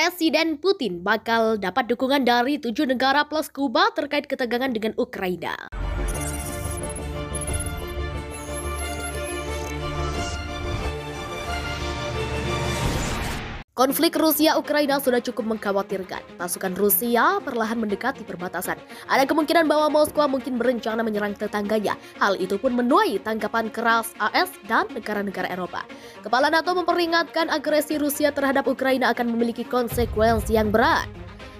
Presiden Putin bakal dapat dukungan dari 7 negara plus Kuba terkait ketegangan dengan Ukraina. Konflik Rusia-Ukraina sudah cukup mengkhawatirkan. Pasukan Rusia perlahan mendekati perbatasan. Ada kemungkinan bahwa Moskwa mungkin berencana menyerang tetangganya. Hal itu pun menuai tanggapan keras AS dan negara-negara Eropa. Kepala NATO memperingatkan agresi Rusia terhadap Ukraina akan memiliki konsekuensi yang berat.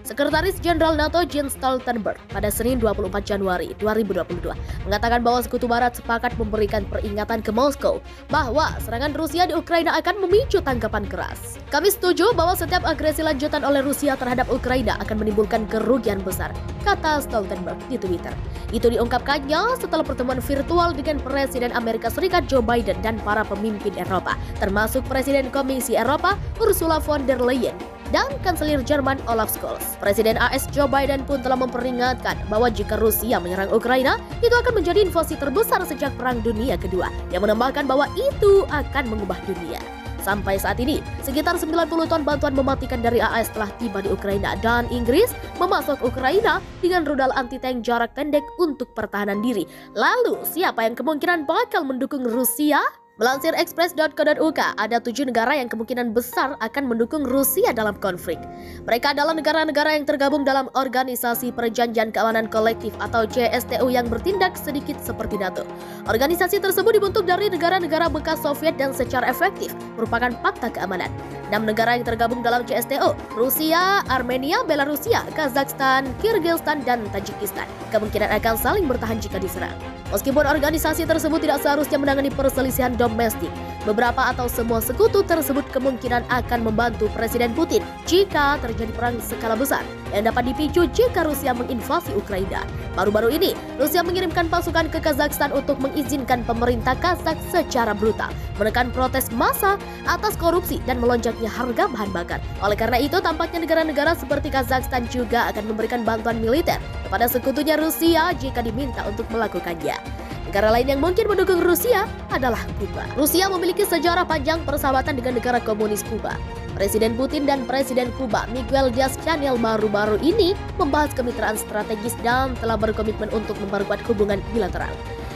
Sekretaris Jenderal NATO Jens Stoltenberg pada Senin 24 Januari 2022 mengatakan bahwa Sekutu Barat sepakat memberikan peringatan ke Moskow bahwa serangan Rusia di Ukraina akan memicu tanggapan keras. Kami setuju bahwa setiap agresi lanjutan oleh Rusia terhadap Ukraina akan menimbulkan kerugian besar, kata Stoltenberg di Twitter. Itu diungkapkannya setelah pertemuan virtual dengan Presiden Amerika Serikat Joe Biden dan para pemimpin Eropa, termasuk Presiden Komisi Eropa Ursula von der Leyen dan Kanselir Jerman Olaf Scholz. Presiden AS Joe Biden pun telah memperingatkan bahwa jika Rusia menyerang Ukraina, itu akan menjadi invasi terbesar sejak Perang Dunia Kedua. Yang menambahkan bahwa itu akan mengubah dunia. Sampai saat ini, sekitar 90 ton bantuan mematikan dari AS telah tiba di Ukraina dan Inggris memasok Ukraina dengan rudal anti-tank jarak pendek untuk pertahanan diri. Lalu, siapa yang kemungkinan bakal mendukung Rusia? Melansir Express.co.uk, ada 7 negara yang kemungkinan besar akan mendukung Rusia dalam konflik. Mereka adalah negara-negara yang tergabung dalam Organisasi Perjanjian Keamanan Kolektif atau CSTO yang bertindak sedikit seperti NATO. Organisasi tersebut dibentuk dari negara-negara bekas Soviet dan secara efektif merupakan fakta keamanan. 6 negara yang tergabung dalam CSTO, Rusia, Armenia, Belarusia, Kazakhstan, Kyrgyzstan, dan Tajikistan, kemungkinan akan saling bertahan jika diserang. Meskipun organisasi tersebut tidak seharusnya menangani perselisihan domestik, beberapa atau semua sekutu tersebut kemungkinan akan membantu Presiden Putin jika terjadi perang skala besar yang dapat dipicu jika Rusia menginvasi Ukraina. Baru-baru ini, Rusia mengirimkan pasukan ke Kazakhstan untuk mengizinkan pemerintah Kazakh secara brutal menekan protes massa atas korupsi dan melonjaknya harga bahan bakar. Oleh karena itu, tampaknya negara-negara seperti Kazakhstan juga akan memberikan bantuan militer kepada sekutunya Rusia jika diminta untuk melakukannya. Negara lain yang mungkin mendukung Rusia adalah Kuba. Rusia memiliki sejarah panjang persahabatan dengan negara komunis Kuba. Presiden Putin dan Presiden Kuba Miguel Diaz-Canel baru-baru ini membahas kemitraan strategis dan telah berkomitmen untuk memperkuat hubungan bilateral.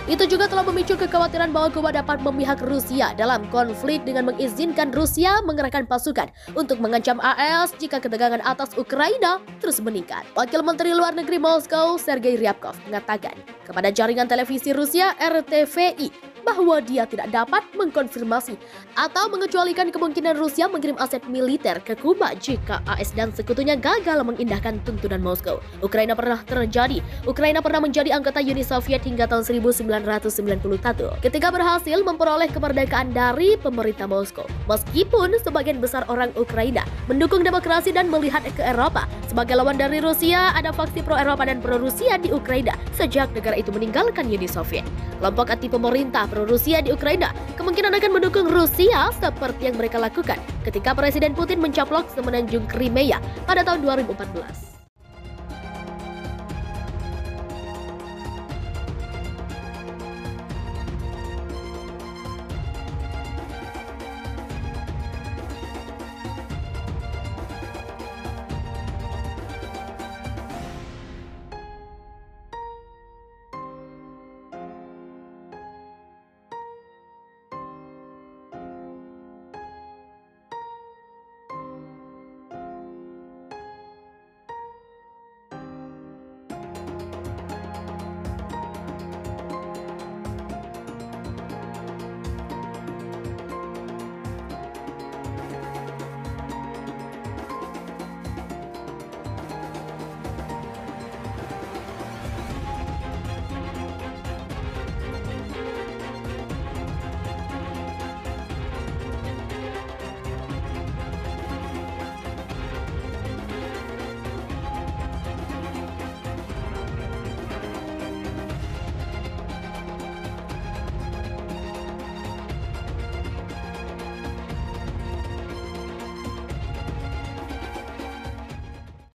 Itu juga telah memicu kekhawatiran bahwa Kuba dapat memihak Rusia dalam konflik dengan mengizinkan Rusia mengerahkan pasukan untuk mengancam AS jika ketegangan atas Ukraina terus meningkat. Wakil Menteri Luar Negeri Moskow, Sergei Ryabkov, mengatakan kepada jaringan televisi Rusia RTVI bahwa dia tidak dapat mengkonfirmasi atau mengecualikan kemungkinan Rusia mengirim aset militer ke Kuba jika AS dan sekutunya gagal mengindahkan tuntunan Moskow. Ukraina pernah menjadi anggota Uni Soviet hingga tahun 1991 ketika berhasil memperoleh kemerdekaan dari pemerintah Moskow. Meskipun sebagian besar orang Ukraina mendukung demokrasi dan melihat ke Eropa sebagai lawan dari Rusia, ada faksi pro-Eropa dan pro-Rusia di Ukraina sejak negara itu meninggalkan Uni Soviet. Kelompok anti pemerintah pro-Rusia di Ukraina kemungkinan akan mendukung Rusia seperti yang mereka lakukan ketika Presiden Putin mencaplok semenanjung Crimea pada tahun 2014.